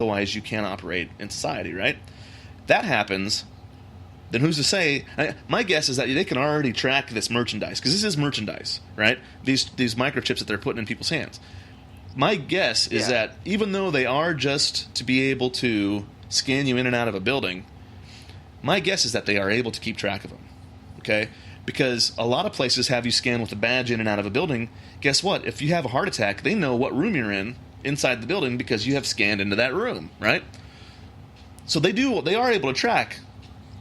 otherwise you can't operate in society, right? That happens, then who's to say? My guess is that they can already track this merchandise, because this is merchandise, right? These microchips that they're putting in people's hands. My guess is that even though they are just to be able to scan you in and out of a building, my guess is that they are able to keep track of them, okay? Because a lot of places have you scan with a badge in and out of a building. Guess what? If you have a heart attack, they know what room you're in inside the building because you have scanned into that room, right? So they are able to track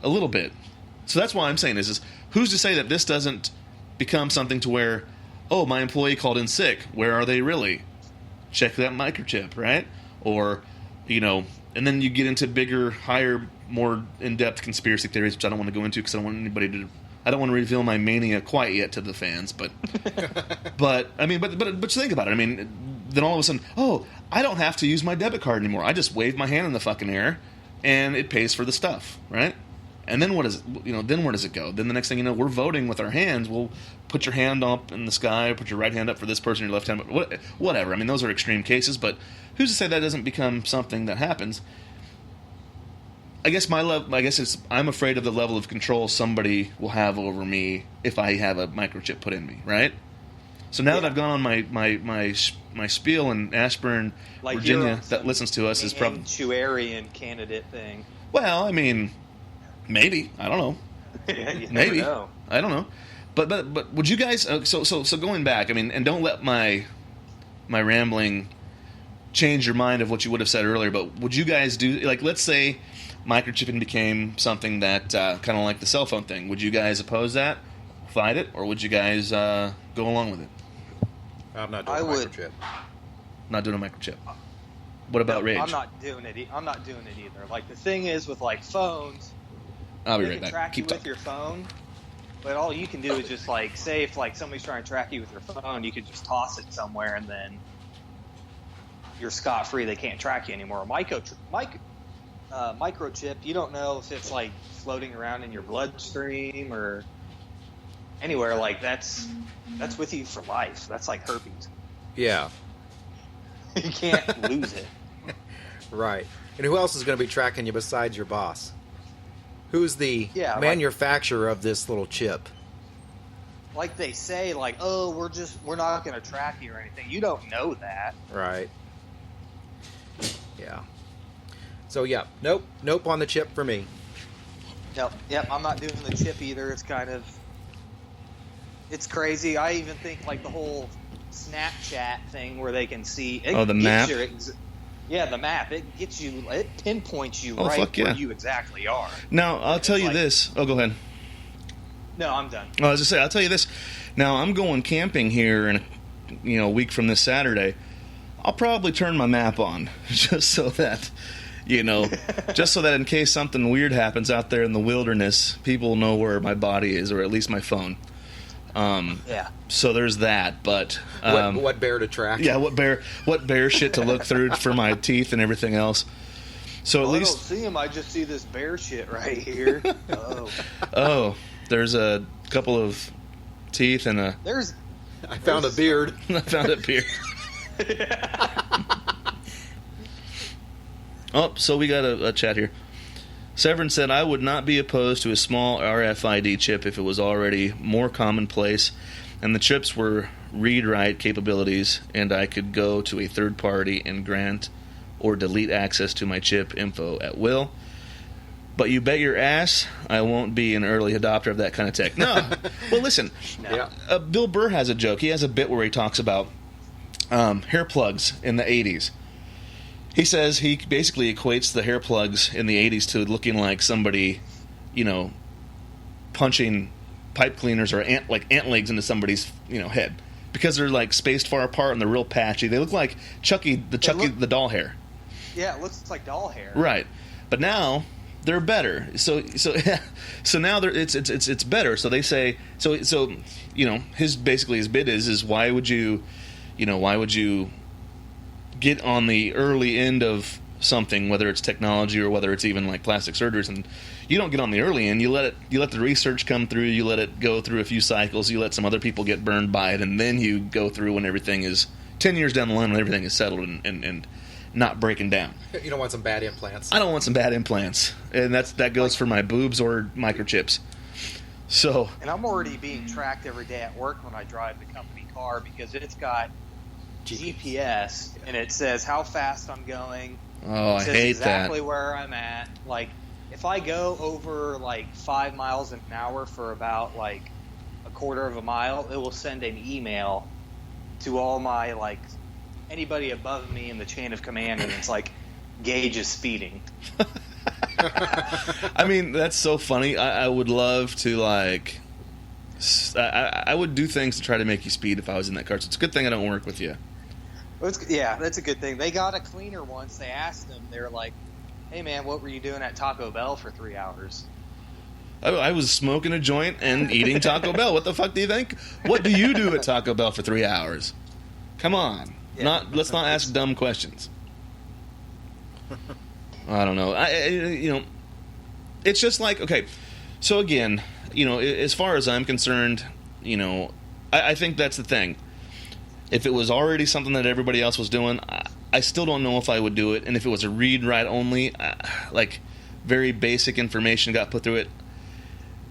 a little bit. So that's why I'm saying is who's to say that this doesn't become something to where, oh, my employee called in sick. Where are they really? Check that microchip, right? Or, and then you get into bigger, higher, more in-depth conspiracy theories, which I don't want to go into because I don't want anybody to. I don't want to reveal my mania quite yet to the fans, but but think about it. I mean, then all of a sudden, oh, I don't have to use my debit card anymore. I just wave my hand in the fucking air, and it pays for the stuff, right? And then what is it? Then where does it go? Then the next thing you know, we're voting with our hands. We'll put your hand up in the sky, put your right hand up for this person, your left hand, whatever. I mean, those are extreme cases, but who's to say that doesn't become something that happens? I guess I'm afraid of the level of control somebody will have over me if I have a microchip put in me, right? So now that I've gone on my spiel, and Ashburn, like Virginia, that listens to us is probably Manchurian candidate thing. Well, I mean, maybe, I don't know. Maybe know. I don't know. But would you guys? So going back, I mean, and don't let my rambling change your mind of what you would have said earlier. But would you guys do, like, let's say microchipping became something that kind of like the cell phone thing? Would you guys oppose that, fight it, or would you guys go along with it? I'm not doing a microchip. Not doing a microchip. What about Rage? I'm not doing it either. Like, the thing is with like phones, I'll be right back. They can track you with your phone, but all you can do is just like, say if like somebody's trying to track you with your phone, you could just toss it somewhere and then you're scot-free. They can't track you anymore. Microchip, you don't know if it's like floating around in your bloodstream or anywhere. Like that's with you for life. That's like herpes. Yeah. You can't lose it. Right. And who else is going to be tracking you besides your boss? Who's the manufacturer of this little chip? Like they say, like, oh, we're not going to track you or anything. You don't know that. Right. Yeah. So, yeah, nope on the chip for me. Yep, I'm not doing the chip either. It's crazy. I even think, like, the whole Snapchat thing where they can see... the map? The map. It pinpoints you right where you exactly are. Now, I'll tell you this. Oh, go ahead. No, I'm done. I was going to say, I'll tell you this. Now, I'm going camping here in a week from this Saturday. I'll probably turn my map on just so that... just so that in case something weird happens out there in the wilderness, people know where my body is, or at least my phone. So there's that. But what bear to track? Yeah, what bear shit to look through for my teeth and everything else. So at least I don't see him. I just see this bear shit right here. Oh, there's a couple of teeth and I found a beard. I found a beard. Oh, so we got a chat here. Severin said, I would not be opposed to a small RFID chip if it was already more commonplace and the chips were read-write capabilities and I could go to a third party and grant or delete access to my chip info at will. But you bet your ass I won't be an early adopter of that kind of tech. No. Well, listen. No. Bill Burr has a joke. He has a bit where he talks about hair plugs in the 80s. He says he basically equates the hair plugs in the 80s to looking like somebody, punching pipe cleaners or ant legs into somebody's, head. Because they're like spaced far apart and they're real patchy. They look like Chucky the doll hair. Yeah, it looks like doll hair. Right. But now they're better. So now it's better. So they say his bid is why would you get on the early end of something, whether it's technology or whether it's even like plastic surgeries, and you don't get on the early end. You let the research come through. You let it go through a few cycles. You let some other people get burned by it, and then you go through when everything is 10 years down the line when everything is settled and not breaking down. You don't want some bad implants. I don't want some bad implants, and that goes for my boobs or microchips. So, and I'm already being tracked every day at work when I drive the company car because it's got GPS and it says how fast I'm going. Oh, I hate exactly that. where I'm at. Like, if I go over like 5 miles an hour for about like a quarter of a mile, it will send an email to all my like anybody above me in the chain of command, and it's like Gage is speeding. I mean, that's so funny. I would love to, like... I would do things to try to make you speed if I was in that car. So it's a good thing I don't work with you. Well, yeah, that's a good thing. They got a cleaner once. They asked him, they were like, hey, man, what were you doing at Taco Bell for 3 hours? I was smoking a joint and eating Taco Bell. What the fuck do you think? What do you do at Taco Bell for 3 hours? Come on. Yeah. Let's not ask dumb questions. I don't know. It's just like, okay, so again, as far as I'm concerned, I think that's the thing. If it was already something that everybody else was doing, I still don't know if I would do it. And if it was a read-write only, like very basic information got put through it,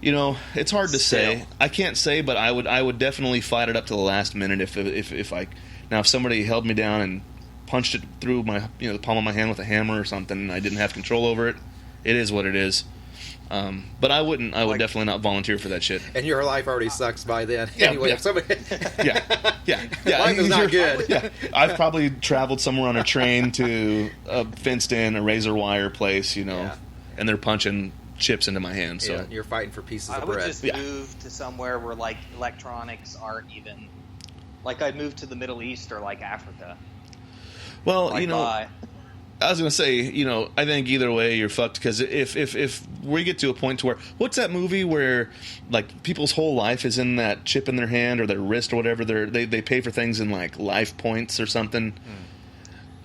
it's hard to say. I can't say, but I would definitely fight it up to the last minute if somebody held me down and punched it through my the palm of my hand with a hammer or something and I didn't have control over it. It is what it is. But I would definitely not volunteer for that shit. And your life already sucks by then. Yeah, anyway, if somebody yeah. Life is not good. Yeah. I've probably traveled somewhere on a train to a fenced-in, a razor wire place, and they're punching chips into my hand. So you're fighting for pieces of bread. I would just move to somewhere where like electronics aren't even. Like I'd move to the Middle East or like Africa. Well, I was going to say, I think either way you're fucked because if we get to a point to where, what's that movie where like people's whole life is in that chip in their hand or their wrist or whatever, they pay for things in like life points or something.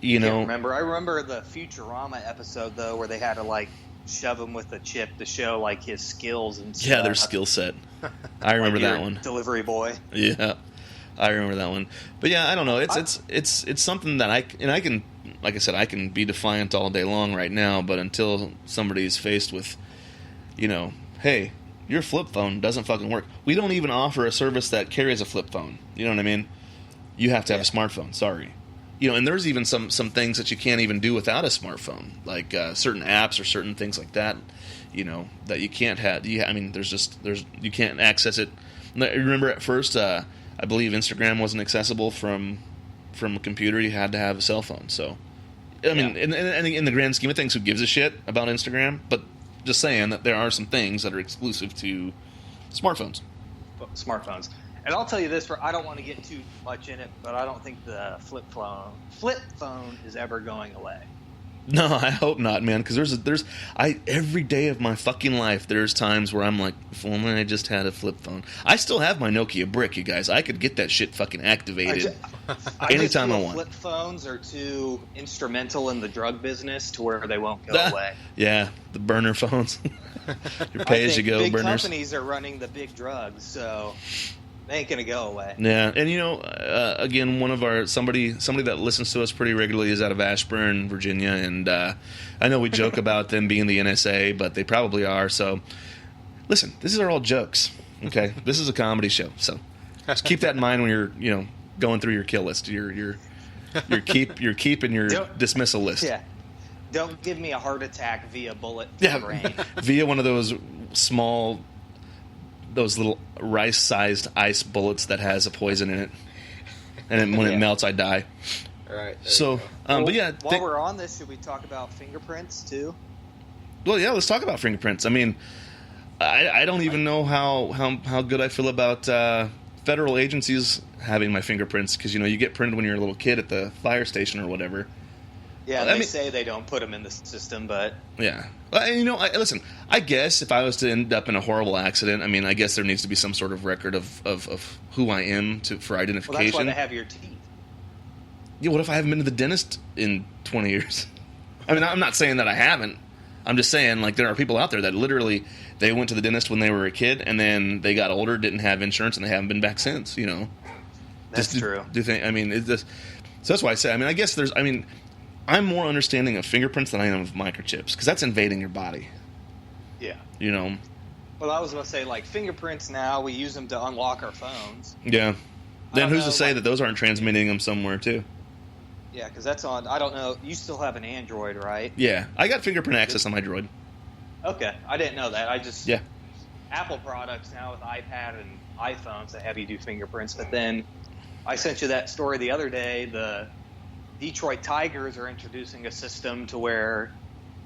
I remember the Futurama episode though where they had to like shove him with a chip to show like his skills and stuff. Yeah, their skill set. I remember like that one. Delivery boy. Yeah. I remember that one. But yeah, I don't know. It's something that I can, like I said, I can be defiant all day long right now, but until somebody's faced with, hey, your flip phone doesn't fucking work. We don't even offer a service that carries a flip phone. You know what I mean? You have to have a smartphone. Sorry. And there's even some things that you can't even do without a smartphone, like certain apps or certain things like that, that you can't have. You can't access it. Remember at first, I believe Instagram wasn't accessible from a computer. You had to have a cell phone. So, I mean, in the grand scheme of things, who gives a shit about Instagram? But just saying that there are some things that are exclusive to smartphones. And I'll tell you this, I don't want to get too much in it, but I don't think the flip phone is ever going away. No, I hope not, man. Because every day of my fucking life, there's times where I'm like, if only I just had a flip phone. I still have my Nokia brick, you guys. I could get that shit fucking activated anytime I want. Flip phones are too instrumental in the drug business to where they won't go away. Yeah, the burner phones, your pay-as-you-go big burners. Companies are running the big drugs, so they ain't gonna go away. Yeah, and again, one of somebody that listens to us pretty regularly is out of Ashburn, Virginia, and I know we joke about them being the NSA, but they probably are. So, listen, these are all jokes. Okay, this is a comedy show, so just keep that in mind when you're going through your kill list, your keep and your dismissal list. Yeah, don't give me a heart attack via bullet brain. Via one of those small. Those little rice-sized ice bullets that has a poison in it, and then when it melts, I die. All right. So, but yeah. While we're on this, should we talk about fingerprints too? Well, yeah. Let's talk about fingerprints. I mean, I don't even know how good I feel about federal agencies having my fingerprints because you get printed when you're a little kid at the fire station or whatever. Yeah, they say they don't put them in the system, but yeah. Listen. I guess if I was to end up in a horrible accident, I guess there needs to be some sort of record of who I am for identification. Well, that's why they have your teeth. Yeah. What if I haven't been to the dentist in 20 years? I'm not saying that I haven't. I'm just saying, like, there are people out there that literally they went to the dentist when they were a kid, and then they got older, didn't have insurance, and they haven't been back since. That's true. So that's why I say. I guess there's. I'm more understanding of fingerprints than I am of microchips, because that's invading your body. Yeah. You know? Well, I was going to say, like, fingerprints now, we use them to unlock our phones. Yeah. Then who's to say that those aren't transmitting them somewhere, too? Yeah, because that's on, I don't know, you still have an Android, right? Yeah. I got fingerprint access on my Droid. Okay. I didn't know that. Yeah. Apple products now with iPad and iPhones that have you do fingerprints, but then I sent you that story the other day. The Detroit Tigers are introducing a system to where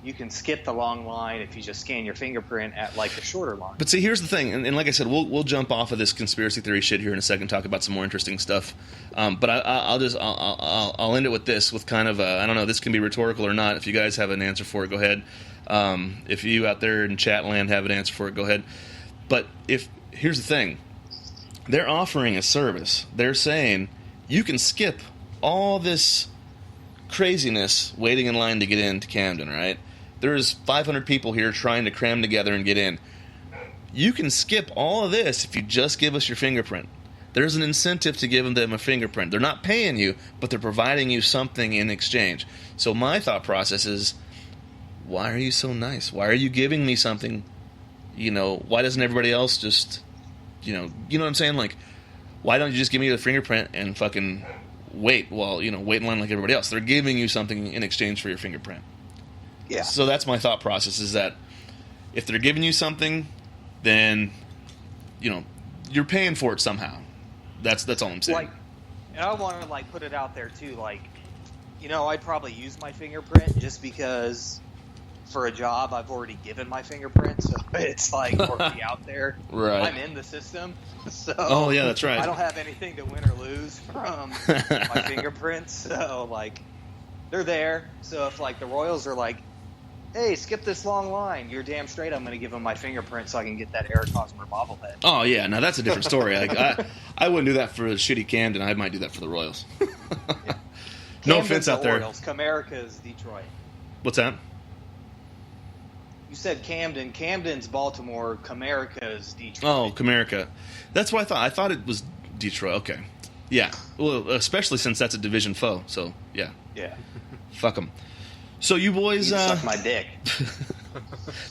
you can skip the long line if you just scan your fingerprint at like the shorter line. But see, here's the thing, and like I said, we'll jump off of this conspiracy theory shit here in a second, talk about some more interesting stuff. But I'll end it with this, with kind of I don't know, this can be rhetorical or not. If you guys have an answer for it, go ahead. If you out there in chat land have an answer for it, go ahead. But here's the thing, they're offering a service. They're saying you can skip all this craziness waiting in line to get into Camden, right? There's 500 people here trying to cram together and get in. You can skip all of this if you just give us your fingerprint. There's an incentive to give them a fingerprint. They're not paying you, but they're providing you something in exchange. So my thought process is, why are you so nice? Why are you giving me something? You know, why doesn't everybody else just, you know what I'm saying? Like, why don't you just give me the fingerprint and fucking wait in line like everybody else? They're giving you something in exchange for your fingerprint. Yeah. So that's my thought process, is that if they're giving you something, then, you know, you're paying for it somehow. That's all I'm saying. Like, and I want to, like, put it out there, too. Like, you know, I'd probably use my fingerprint just because for a job I've already given my fingerprint, so it's, like, already out there. Right. I'm in the system, so... Oh, yeah, that's right. I don't have anything to win or lose from my fingerprints, so, like, they're there. So if, like, the Royals are like, hey, skip this long line, you're damn straight I'm going to give them my fingerprint so I can get that Eric Hosmer bobblehead. Oh, yeah. Now, that's a different story. Like, I wouldn't do that for a shitty Camden. I might do that for the Royals. Yeah. No offense out there. Orioles. Comerica's Detroit. What's that? You said Camden. Camden's Baltimore. Comerica's Detroit. Oh, Comerica. That's what I thought. I thought it was Detroit. Okay. Yeah. Well, especially since that's a division foe. So, yeah. Yeah. Fuck them. So you boys... suck my dick.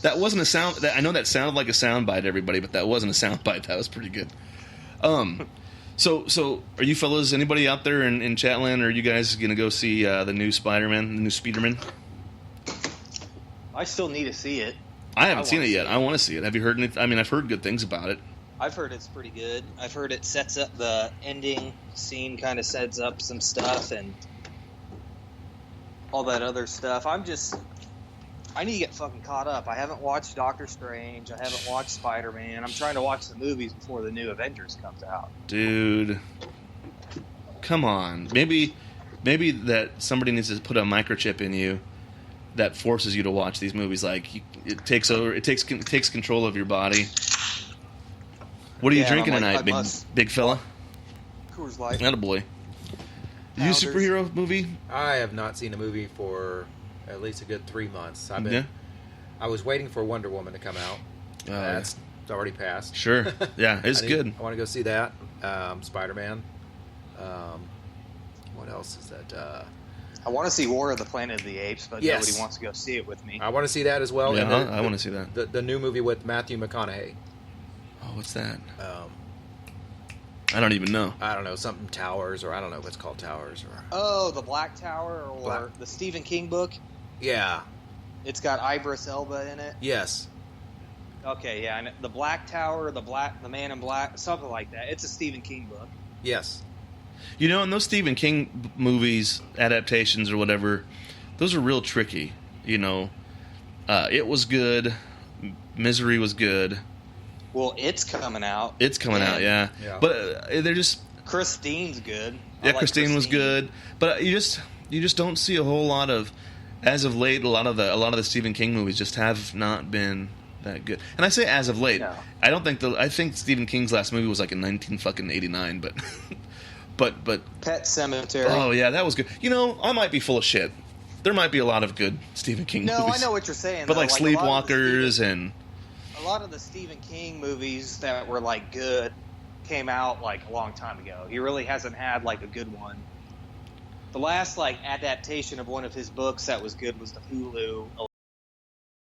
That wasn't a sound... I know that sounded like a sound bite, everybody, but that wasn't a sound bite. That was pretty good. So are you fellas, anybody out there in Chatland, are you guys going to go see the new Spider-Man, the new Spider-Man? I still need to see it. I haven't seen it yet. I want to see it. Have you heard anything? I mean, I've heard good things about it. I've heard it's pretty good. I've heard it sets up the ending scene, kind of sets up some stuff and all that other stuff. I need to get fucking caught up. I haven't watched Doctor Strange. I haven't watched Spider-Man. I'm trying to watch the movies before the new Avengers comes out. Dude, come on. Maybe that somebody needs to put a microchip in you that forces you to watch these movies. Like, it takes control of your body. What are you drinking tonight, big fella? Coors Light. Attaboy. You superhero movie? I have not seen a movie for at least a good 3 months. I was waiting for Wonder Woman to come out. It's already passed. Sure. Yeah, it's good. I want to go see that. Spider-Man. What else is that? I want to see War of the Planet of the Apes, but yes. Nobody wants to go see it with me. I want to see that as well. Yeah, I want to see that. The new movie with Matthew McConaughey. Oh, what's that? I don't even know. I don't know, something Towers, or I don't know if it's called Towers. Oh, the Black Tower, or the Stephen King book? Yeah. It's got Idris Elba in it? Yes. Okay, yeah, and the Black Tower, the Man in Black, something like that. It's a Stephen King book. Yes. You know, and those Stephen King movies, adaptations or whatever, those are real tricky. You know, It was good. Misery was good. Well, It's coming out. It's coming out, yeah. But they're just... Christine's good. Yeah, Christine was good. But you just don't see a whole lot of... As of late, a lot of the Stephen King movies just have not been that good. And I say as of late. No. I think Stephen King's last movie was like in 1989, but Pet Sematary. Oh yeah, that was good. You know, I might be full of shit. There might be a lot of good Stephen King movies. No, I know what you're saying. But like Sleepwalkers and a lot of the Stephen King movies that were like good came out like a long time ago. He really hasn't had like a good one the last like adaptation of one of his books that was good was the Hulu